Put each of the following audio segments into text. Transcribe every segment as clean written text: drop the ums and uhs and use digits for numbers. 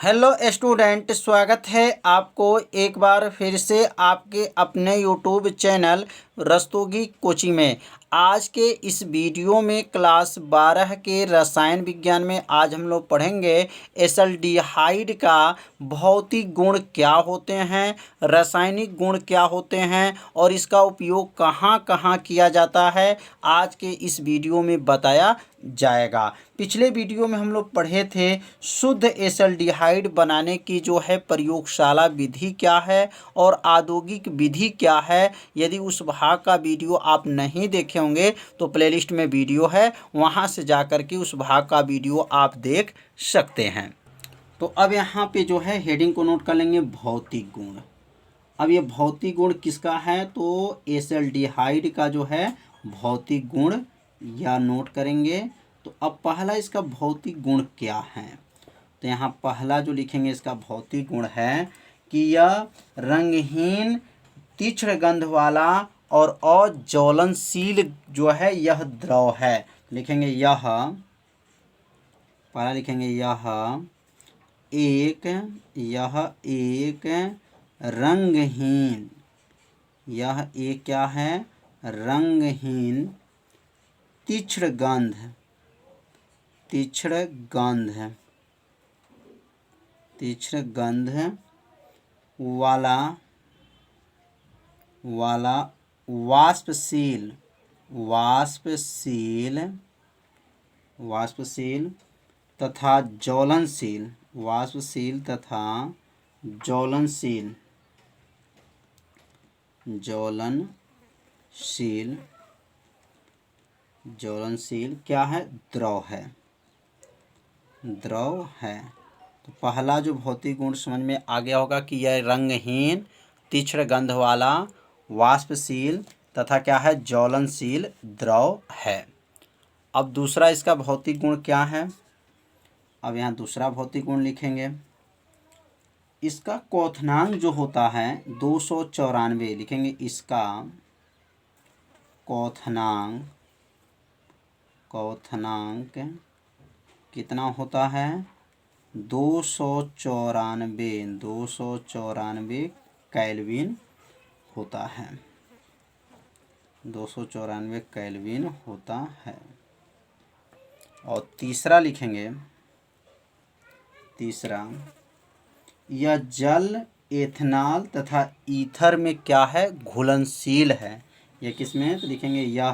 Hello student, स्वागत है आपको एक बार फिर से आपके अपने यूट्यूब चैनल रस्तोगी कोचिंग में। आज के इस वीडियो में क्लास 12 के रसायन विज्ञान में आज हम लोग पढ़ेंगे एसल्डिहाइड का भौतिक गुण क्या होते हैं, रासायनिक गुण क्या होते हैं और इसका उपयोग कहाँ कहाँ किया जाता है। आज के इस वीडियो में बताया जाएगा। पिछले वीडियो में हम लोग पढ़े थे शुद्ध एसल्डिहाइड बनाने की जो है प्रयोगशाला विधि क्या है और औद्योगिक विधि क्या है। यदि उस भाग का वीडियो आप नहीं देखे होंगे तो प्लेलिस्ट में वीडियो है, वहां से जाकर के उस भाग का वीडियो आप देख सकते हैं। तो अब यहाँ पे जो है हेडिंग को नोट कर लेंगे, भौतिक गुण। अब ये भौतिक गुण किसका है, तो एसल्डिहाइड का जो है भौतिक गुण या नोट करेंगे। तो अब पहला इसका भौतिक गुण क्या है, तो यहाँ पहला जो लिखेंगे इसका भौतिक गुण है कि यह रंगहीन, तीक्ष्ण गंध वाला और अज्वलनशील जो है यह द्रव है। लिखेंगे यह, पहला लिखेंगे यह एक रंगहीन, यह एक क्या है, रंगहीन, तीक्ष्ण गंध वाला वाष्पशील तथा ज्वलनशील, ज्वलनशील क्या है, द्रव है। तो पहला जो भौतिक गुण समझ में आ गया होगा कि यह रंगहीन, तीक्ष्ण गंध वाला, वाष्पशील तथा क्या है, ज्वलनशील द्रव है। अब दूसरा इसका भौतिक गुण क्या है, अब यहाँ दूसरा भौतिक गुण लिखेंगे। इसका क्वथनांक जो होता है 294, लिखेंगे इसका क्वथनांक कितना होता है, 294 केल्विन होता है, 294 केल्विन होता है। और तीसरा लिखेंगे, यह जल, एथेनॉल तथा ईथर में क्या है, घुलनशील है। यह किसमें है, तो लिखेंगे यह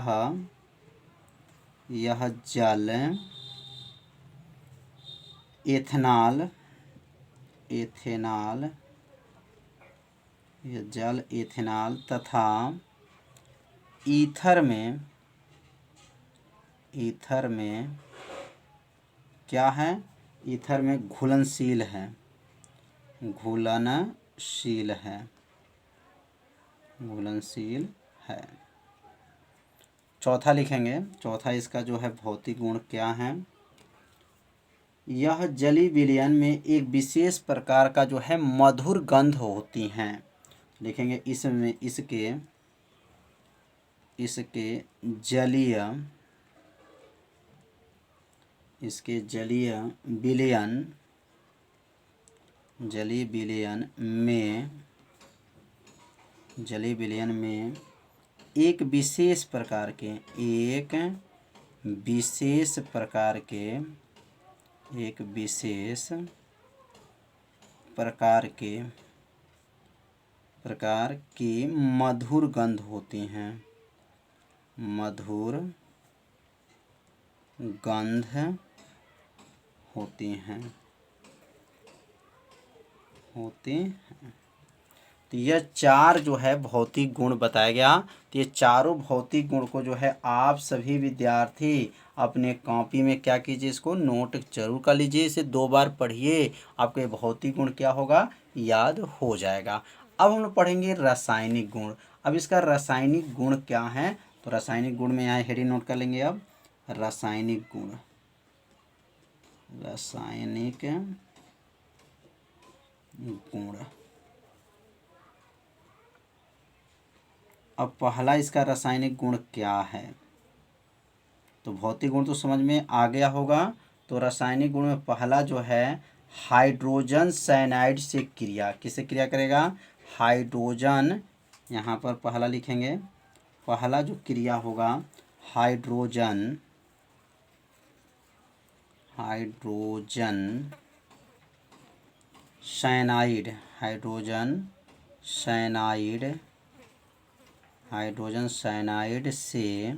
जल, एथेनॉल तथा ईथर में क्या है, ईथर में घुलनशील है। चौथा लिखेंगे, चौथा इसका जो है भौतिक गुण क्या है, यह जली विलयन में एक विशेष प्रकार का जो है मधुर गंध होती हैं। लिखेंगे इसमें इसके जलीय विलयन में एक विशेष प्रकार की मधुर गंध होती हैं, तो यह चार जो है भौतिक गुण बताया गया। तो ये चारों भौतिक गुण को जो है आप सभी विद्यार्थी अपने कॉपी में क्या कीजिए, इसको नोट जरूर कर लीजिए, इसे 2 बार पढ़िए, आपके भौतिक गुण क्या होगा, याद हो जाएगा। अब हम लोग पढ़ेंगे रासायनिक गुण। अब इसका रासायनिक गुण क्या है, तो रासायनिक गुण में यहाँ हेडिंग नोट कर लेंगे। अब रासायनिक गुण, अब पहला इसका रासायनिक गुण क्या है, तो भौतिक गुण तो समझ में आ गया होगा। तो रासायनिक गुण में पहला जो है हाइड्रोजन साइनाइड से क्रिया, किससे क्रिया करेगा? हाइड्रोजन, यहाँ पर पहला लिखेंगे, पहला जो क्रिया होगा हाइड्रोजन साइनाइड, हाइड्रोजन साइनाइड से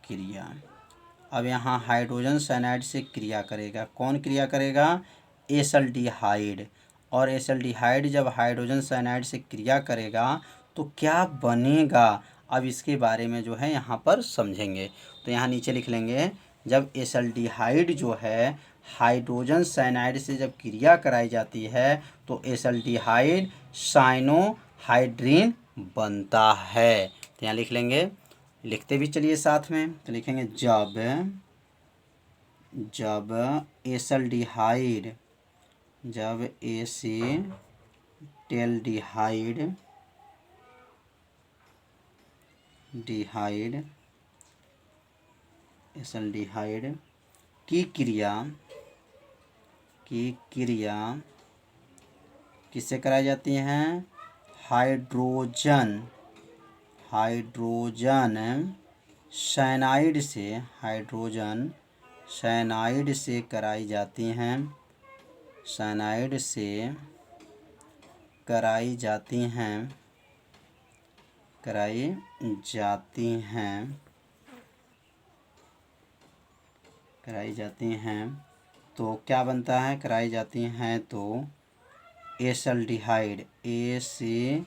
क्रिया। अब यहाँ हाइड्रोजन साइनाइड से क्रिया करेगा, कौन क्रिया करेगा? एसल्डिहाइड। और एसल्डिहाइड जब हाइड्रोजन साइनाइड से क्रिया करेगा तो क्या बनेगा? अब इसके बारे में जो है यहाँ पर समझेंगे। तो यहाँ नीचे लिख लेंगे, जब एसल्डिहाइड जो है हाइड्रोजन साइनाइड से जब क्रिया कराई जाती है तो एसल्डिहाइड साइनोहाइड्रीन बनता है। तो यहाँ लिख लेंगे, लिखते भी चलिए साथ में। तो लिखेंगे जब एसल्डिहाइड, जब एसीटेल्डिहाइड एसल्डिहाइड की क्रिया किससे कराई जाती हैं? हाइड्रोजन साइनाइड से, हाइड्रोजन साइनाइड से कराई जाती हैं, साइनाइड से कराई जाती हैं तो क्या बनता है? कराई जाती हैं तो एसल्डिहाइड, एसल्डिहाइड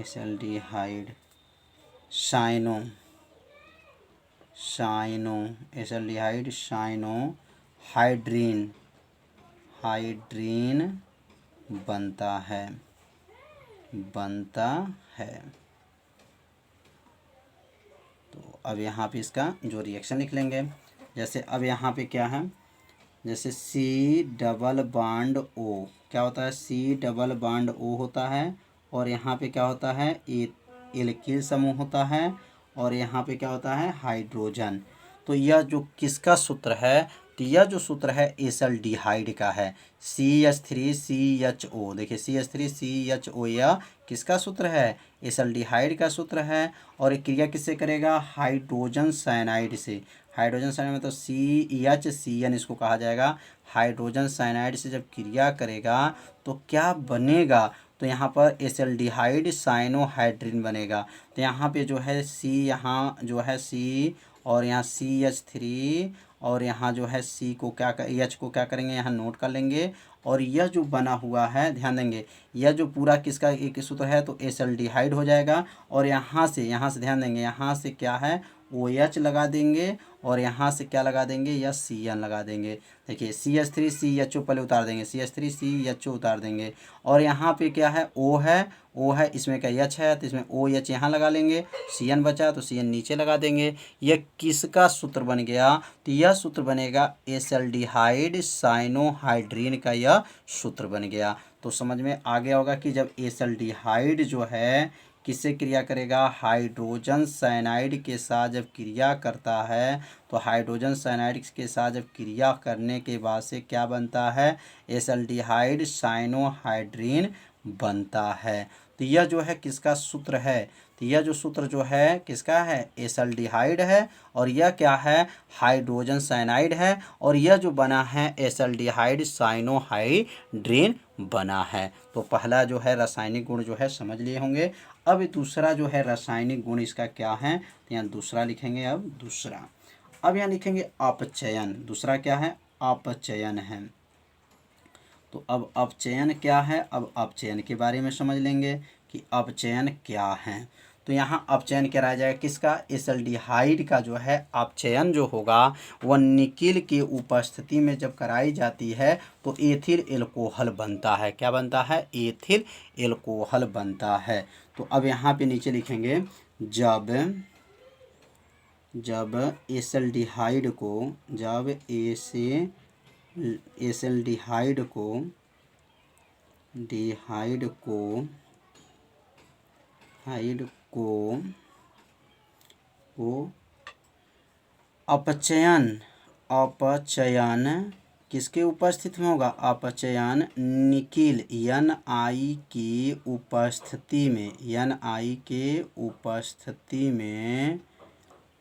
एसल्डिहाइड हाइड्रीन बनता है। तो अब यहाँ पे इसका जो रिएक्शन लिख लेंगे, जैसे अब यहाँ पे क्या है, जैसे C डबल बॉन्ड O, क्या होता है? C डबल बॉन्ड O होता है, और यहाँ पे क्या होता है? एल्किल समूह होता है, और यहाँ पे क्या होता है? हाइड्रोजन। तो यह जो किसका सूत्र है? तो यह जो सूत्र है एसल्डिहाइड का है, CH3CHO। देखिए CH3CHO यह किसका सूत्र है? एसल्डिहाइड का सूत्र है। और ये क्रिया किससे करेगा? हाइड्रोजन साइनाइड से। हाइड्रोजन साइनाइड मतलब CHCN इसको कहा जाएगा। हाइड्रोजन साइनाइड से जब क्रिया करेगा तो क्या बनेगा? तो यहाँ पर एसल्डिहाइड साइनोहाइड्रीन बनेगा। तो यहाँ पे जो है C, यहाँ जो है C, और यहाँ CH3, और यहाँ जो है C को क्या H को क्या करेंगे? यहाँ नोट कर लेंगे। और यह जो बना हुआ है, ध्यान देंगे, यह जो पूरा किसका एक सूत्र है? तो एसल्डिहाइड हो जाएगा। और यहाँ से ध्यान देंगे, यहाँ से क्या है? OH लगा देंगे, और यहाँ से क्या लगा देंगे? या CN लगा देंगे। देखिए CH3CHO पहले उतार देंगे, CH3CHO उतार देंगे, और यहाँ पे क्या है? O है, इसमें क्या H है, तो इसमें OH यहाँ लगा लेंगे, CN बचा तो CN नीचे लगा देंगे। यह किसका सूत्र बन गया? तो यह सूत्र बनेगा एसल्डिहाइड साइनोहाइड्रीन का, यह सूत्र बन गया। तो समझ में आ गया होगा कि जब एसल्डिहाइड जो है किससे क्रिया करेगा? हाइड्रोजन साइनाइड के साथ जब क्रिया करता है तो हाइड्रोजन साइनाइड के साथ जब क्रिया करने के बाद से क्या बनता है? एसल्डिहाइड साइनोहाइड्रीन बनता है। तो यह जो है किसका सूत्र है? तो यह जो सूत्र जो है किसका है? एसल्डिहाइड है, और यह क्या है? हाइड्रोजन साइनाइड है, और यह जो बना है एसल्डिहाइड साइनोहाइड्रीन बना है। तो पहला जो है रासायनिक गुण जो है समझ लिए होंगे। अब दूसरा जो है रासायनिक गुण इसका क्या है? तो यहाँ दूसरा लिखेंगे। अब यहाँ लिखेंगे अपचयन। दूसरा क्या है? अपचयन है। तो अब अपचयन क्या है? अब अपचयन के बारे में समझ लेंगे कि अपचयन क्या है। तो यहाँ अपचयन कराया जाएगा किसका? एसल्डिहाइड का जो है अपचयन जो होगा वह निकिल की उपस्थिति में जब कराई जाती है तो एथिल एल्कोहल बनता है। क्या बनता है? एथिल एल्कोहल बनता है। तो अब यहाँ पे नीचे लिखेंगे, जब एसल्डिहाइड को अपचयन, अपचयन किसके उपस्थिति में होगा? अपचयन निकिल Ni की उपस्थिति में, Ni के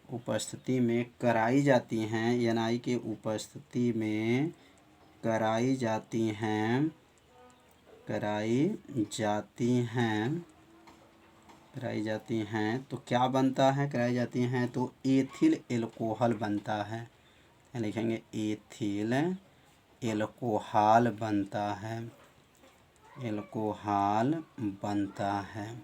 उपस्थिति में कराई जाती हैं, Ni के उपस्थिति में कराई जाती हैं, तो क्या बनता है? कराई जाती हैं तो एथिल एल्कोहल बनता है। लिखेंगे एथिल एल्कोहल बनता है, एल्कोहल बनता है।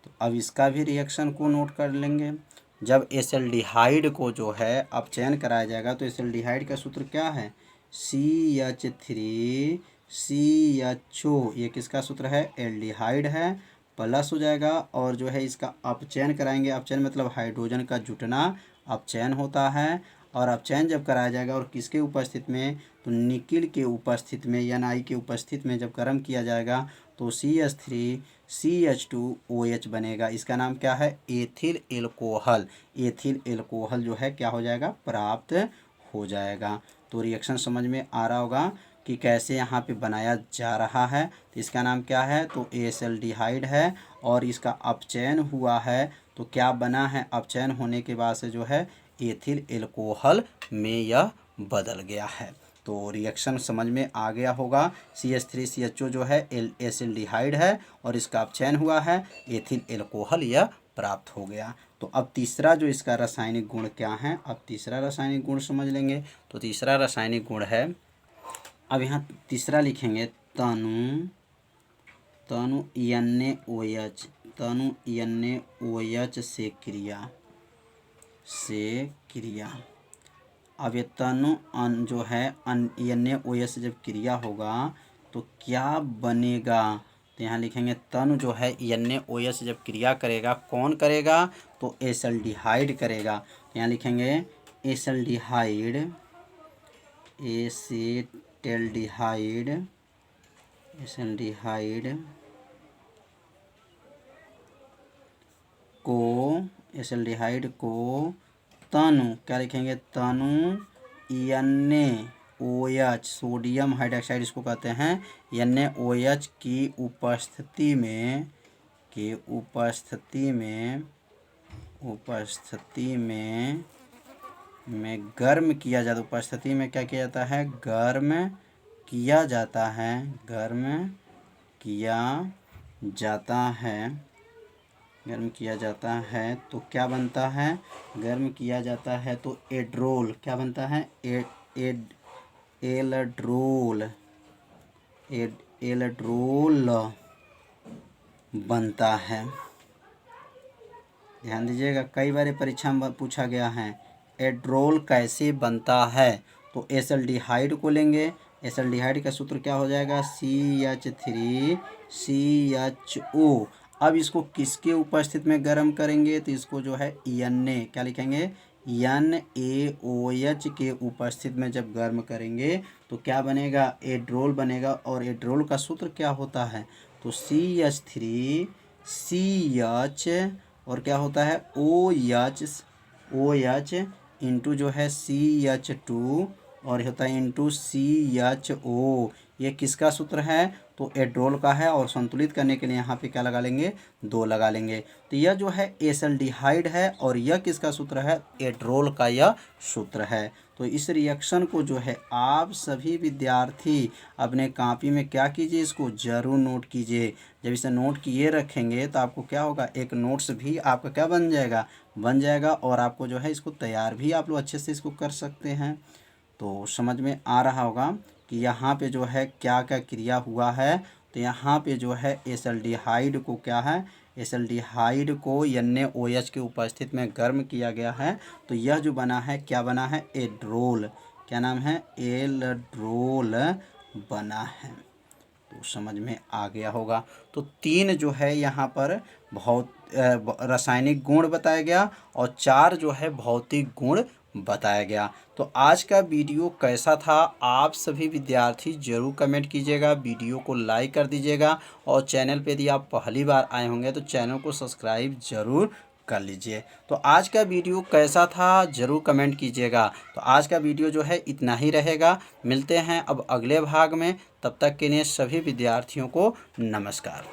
तो अब इसका भी रिएक्शन को नोट कर लेंगे। जब एसिल्डिहाइड को जो है अपचयन कराया जाएगा तो एसिल्डिहाइड का सूत्र क्या है? CH3CHO, ये किसका सूत्र है? एल्डिहाइड है। प्लस हो जाएगा और जो है इसका अपचयन कराएंगे। अपचयन मतलब हाइड्रोजन का जुटना अपचयन होता है। और अपचयन जब कराया जाएगा और किसके उपस्थिति में? तो निकिल के उपस्थिति में, Ni के उपस्थिति में जब गर्म किया जाएगा तो CH3CH2OH बनेगा। इसका नाम क्या है? Ethyl alcohol. एथिल एल्कोहल जो है क्या हो जाएगा? प्राप्त हो जाएगा। तो रिएक्शन समझ में आ रहा होगा कि कैसे यहाँ पे बनाया जा रहा है। तो इसका नाम क्या है? तो एसिल्डिहाइड है और इसका अपचयन हुआ है तो क्या बना है? अपचयन होने के बाद से जो है एथिल एल्कोहल में यह बदल गया है। तो रिएक्शन समझ में आ गया होगा। CH3CHO जो है एसिल्डिहाइड है और इसका अपचयन हुआ है, एथिल एल्कोहल यह प्राप्त हो गया। तो अब तीसरा जो इसका रासायनिक गुण क्या है? अब तीसरा रासायनिक गुण समझ लेंगे। तो तीसरा रासायनिक गुण है, अब यहाँ तीसरा लिखेंगे तनु NaOH, तनु NaOH से क्रिया। अब ये तनु जो है NaOH से जब क्रिया होगा तो क्या बनेगा? तो यहाँ लिखेंगे तनु जो है NaOH से जब क्रिया करेगा, कौन करेगा? तो एसिल्डिहाइड करेगा। तो यहाँ लिखेंगे एसिल्डिहाइड को तनु क्या लिखेंगे? तनु NaOH, सोडियम हाइड्रोक्साइड इसको कहते हैं, NaOH की उपस्थिति में गर्म किया जाता है। उपस्थिति में क्या किया जाता है? गर्म किया जाता है तो क्या बनता है? गर्म किया जाता है तो एड्रोल क्या बनता है? एल्ड्रोल बनता है। ध्यान दीजिएगा, कई बार परीक्षा में पूछा गया है एड्रोल कैसे बनता है। तो एसिल्डिहाइड को लेंगे, एसिल्डिहाइड का सूत्र क्या हो जाएगा? CH3CHO। अब इसको किसके उपस्थिति में गर्म करेंगे? तो इसको जो है क्या लिखेंगे? NaOH के उपस्थिति में जब गर्म करेंगे तो क्या बनेगा? एड्रोल बनेगा। और एड्रोल का सूत्र क्या होता है? तो CH3CH और क्या होता है? OH इंटू जो है CH2 और होता है इंटू CHO। ये किसका सूत्र है? तो एड्रोल का है। और संतुलित करने के लिए यहाँ पे क्या लगा लेंगे? 2 लगा लेंगे। तो यह जो है एसिल्डिहाइड है और यह किसका सूत्र है? एड्रोल का यह सूत्र है। तो इस रिएक्शन को जो है आप सभी विद्यार्थी अपने कॉपी में क्या कीजिए? इसको ज़रूर नोट कीजिए। जब इसे नोट किए रखेंगे तो आपको क्या होगा? एक नोट्स भी आपका क्या बन जाएगा और आपको जो है इसको तैयार भी आप लोग अच्छे से इसको कर सकते हैं। तो समझ में आ रहा होगा कि यहाँ पे जो है क्या क्या क्रिया हुआ है। तो यहाँ पे जो है एसिल्डिहाइड को क्या है? एसिल्डिहाइड को NaOH की उपस्थिति में गर्म किया गया है तो यह जो बना है क्या बना है? एड्रोल। क्या नाम है? एल्ड्रोल बना है। तो समझ में आ गया होगा। तो 3 जो है यहाँ पर रासायनिक गुण बताया गया और 4 जो है भौतिक गुण बताया गया। तो आज का वीडियो कैसा था? आप सभी विद्यार्थी जरूर कमेंट कीजिएगा, वीडियो को लाइक कर दीजिएगा और चैनल पे यदि आप पहली बार आए होंगे तो चैनल को सब्सक्राइब जरूर कर लीजिए। तो आज का वीडियो कैसा था ज़रूर कमेंट कीजिएगा। तो आज का वीडियो जो है इतना ही रहेगा। मिलते हैं अब अगले भाग में, तब तक के लिए सभी विद्यार्थियों को नमस्कार।